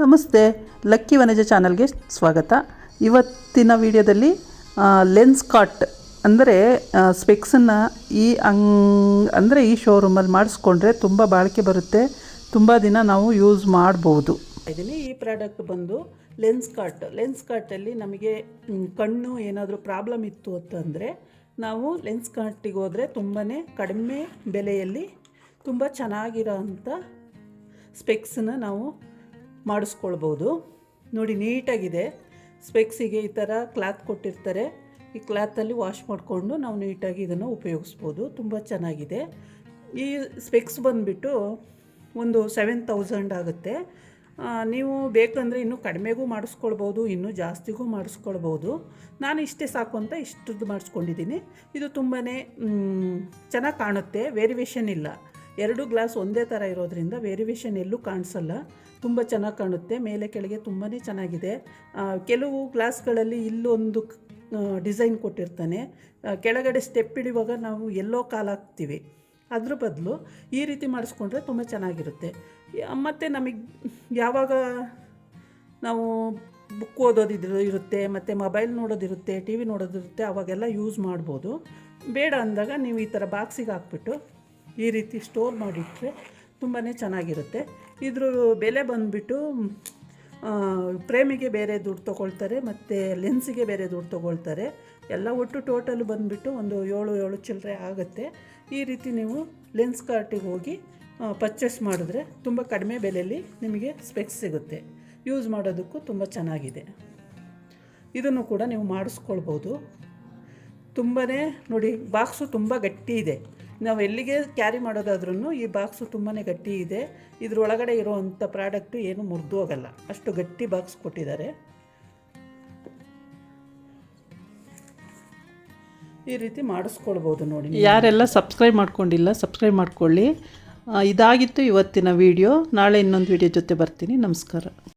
ನಮಸ್ತೆ, ಲಕ್ಕಿ ವನಜ ಚಾನಲ್ಗೆ ಸ್ವಾಗತ. ಇವತ್ತಿನ ವಿಡಿಯೋದಲ್ಲಿ ಲೆನ್ಸ್ ಕಾರ್ಟ್ ಅಂದರೆ ಸ್ಪೆಕ್ಸನ್ನು ಈ ಶೋರೂಮಲ್ಲಿ ಮಾಡಿಸ್ಕೊಂಡ್ರೆ ತುಂಬ ಬಾಳಿಕೆ ಬರುತ್ತೆ, ತುಂಬ ದಿನ ನಾವು ಯೂಸ್ ಮಾಡ್ಬೋದು. ಈ ಪ್ರಾಡಕ್ಟ್ ಬಂದು ಲೆನ್ಸ್ ಕಾರ್ಟಲ್ಲಿ ನಮಗೆ ಕಣ್ಣು ಏನಾದರೂ ಪ್ರಾಬ್ಲಮ್ ಇತ್ತು ಅಂತಂದರೆ ನಾವು ಲೆನ್ಸ್ ಕಾರ್ಟಿಗೆ ಹೋದರೆ ತುಂಬಾ ಕಡಿಮೆ ಬೆಲೆಯಲ್ಲಿ ತುಂಬ ಚೆನ್ನಾಗಿರೋ ಅಂಥ ಸ್ಪೆಕ್ಸನ್ನು ನಾವು ಮಾಡಿಸ್ಕೊಳ್ಬೋದು. ನೋಡಿ, ನೀಟಾಗಿದೆ. ಸ್ಪೆಕ್ಸಿಗೆ ಈ ಥರ ಕ್ಲಾತ್ ಕೊಟ್ಟಿರ್ತಾರೆ. ಈ ಕ್ಲಾತಲ್ಲಿ ವಾಶ್ ಮಾಡಿಕೊಂಡು ನಾವು ನೀಟಾಗಿ ಇದನ್ನು ಉಪಯೋಗಿಸ್ಬೋದು. ತುಂಬ ಚೆನ್ನಾಗಿದೆ. ಈ ಸ್ಪೆಕ್ಸ್ ಬಂದುಬಿಟ್ಟು ಒಂದು 7000 ಆಗುತ್ತೆ. ನೀವು ಬೇಕಂದರೆ ಇನ್ನೂ ಕಡಿಮೆಗೂ ಮಾಡಿಸ್ಕೊಳ್ಬೋದು, ಇನ್ನೂ ಜಾಸ್ತಿಗೂ ಮಾಡಿಸ್ಕೊಳ್ಬೋದು. ನಾನು ಇಷ್ಟೇ ಸಾಕು ಅಂತ ಇಷ್ಟದ್ದು ಮಾಡಿಸ್ಕೊಂಡಿದ್ದೀನಿ. ಇದು ತುಂಬಾ ಚೆನ್ನಾಗಿ ಕಾಣುತ್ತೆ, ವೇರಿಯೇಷನ್ ಇಲ್ಲ. 2 ಗ್ಲಾಸ್ ಒಂದೇ ಥರ ಇರೋದ್ರಿಂದ ವೇರಿಯೇಷನ್ ಎಲ್ಲೂ ಕಾಣಿಸಲ್ಲ. ತುಂಬ ಚೆನ್ನಾಗಿ ಕಾಣುತ್ತೆ, ಮೇಲೆ ಕೆಳಗೆ ತುಂಬಾ ಚೆನ್ನಾಗಿದೆ. ಕೆಲವು ಗ್ಲಾಸ್ಗಳಲ್ಲಿ ಇಲ್ಲೊಂದು ಡಿಸೈನ್ ಕೊಟ್ಟಿರ್ತಾನೆ, ಕೆಳಗಡೆ ಸ್ಟೆಪ್ ಹಿಡಿಯುವಾಗ ನಾವು ಎಲ್ಲೋ ಕಾಲು ಹಾಕ್ತೀವಿ. ಅದ್ರ ಬದಲು ಈ ರೀತಿ ಮಾಡಿಸ್ಕೊಂಡ್ರೆ ತುಂಬ ಚೆನ್ನಾಗಿರುತ್ತೆ. ಮತ್ತು ನಮಗೆ ಯಾವಾಗ ನಾವು ಬುಕ್ ಓದೋದಿದ್ರು ಇರುತ್ತೆ, ಮತ್ತು ಮೊಬೈಲ್ ನೋಡೋದಿರುತ್ತೆ, ಟಿ ವಿ ನೋಡೋದಿರುತ್ತೆ, ಅವಾಗೆಲ್ಲ ಯೂಸ್ ಮಾಡ್ಬೋದು. ಬೇಡ ಅಂದಾಗ ನೀವು ಈ ಥರ ಬಾಕ್ಸಿಗೆ ಹಾಕ್ಬಿಟ್ಟು ಈ ರೀತಿ ಸ್ಟೋರ್ ಮಾಡಿಟ್ರೆ ತುಂಬಾ ಚೆನ್ನಾಗಿರುತ್ತೆ. ಇದ್ರ ಬೆಲೆ ಬಂದುಬಿಟ್ಟು ಫ್ರೇಮಿಗೆ ಬೇರೆ ದುಡ್ಡು ತೊಗೊಳ್ತಾರೆ, ಮತ್ತು ಲೆನ್ಸಿಗೆ ಬೇರೆ ದುಡ್ಡು ತೊಗೊಳ್ತಾರೆ. ಎಲ್ಲ ಒಟ್ಟು ಟೋಟಲ್ ಬಂದುಬಿಟ್ಟು ಒಂದು 7 ಚಿಲ್ಲರೆ ಆಗುತ್ತೆ. ಈ ರೀತಿ ನೀವು ಲೆನ್ಸ್ ಕಾರ್ಟಿಗೆ ಹೋಗಿ ಪರ್ಚೇಸ್ ಮಾಡಿದ್ರೆ ತುಂಬ ಕಡಿಮೆ ಬೆಲೆಯಲ್ಲಿ ನಿಮಗೆ ಸ್ಪೆಕ್ಸ್ ಸಿಗುತ್ತೆ. ಯೂಸ್ ಮಾಡೋದಕ್ಕೂ ತುಂಬ ಚೆನ್ನಾಗಿದೆ. ಇದನ್ನು ಕೂಡ ನೀವು ಮಾಡಿಸ್ಕೊಳ್ಬೋದು. ತುಂಬಾ ನೋಡಿ, ಬಾಕ್ಸು ತುಂಬ ಗಟ್ಟಿ ಇದೆ. ನಾವು ಎಲ್ಲಿಗೆ ಕ್ಯಾರಿ ಮಾಡೋದಾದ್ರೂ ಈ ಬಾಕ್ಸು ತುಂಬಾ ಗಟ್ಟಿ ಇದೆ. ಇದರೊಳಗಡೆ ಇರೋವಂಥ ಪ್ರಾಡಕ್ಟು ಏನು ಮುರಿದು ಹೋಗಲ್ಲ, ಅಷ್ಟು ಗಟ್ಟಿ ಬಾಕ್ಸ್ ಕೊಟ್ಟಿದ್ದಾರೆ. ಈ ರೀತಿ ಮಾಡಿಸ್ಕೊಳ್ಬೋದು. ನೋಡಿ, ಯಾರೆಲ್ಲ ಸಬ್ಸ್ಕ್ರೈಬ್ ಮಾಡ್ಕೊಂಡಿಲ್ಲ ಸಬ್ಸ್ಕ್ರೈಬ್ ಮಾಡ್ಕೊಳ್ಳಿ. ಇದಾಗಿತ್ತು ಇವತ್ತಿನ ವಿಡಿಯೋ. ನಾಳೆ ಇನ್ನೊಂದು ವಿಡಿಯೋ ಜೊತೆ ಬರ್ತೀನಿ. ನಮಸ್ಕಾರ.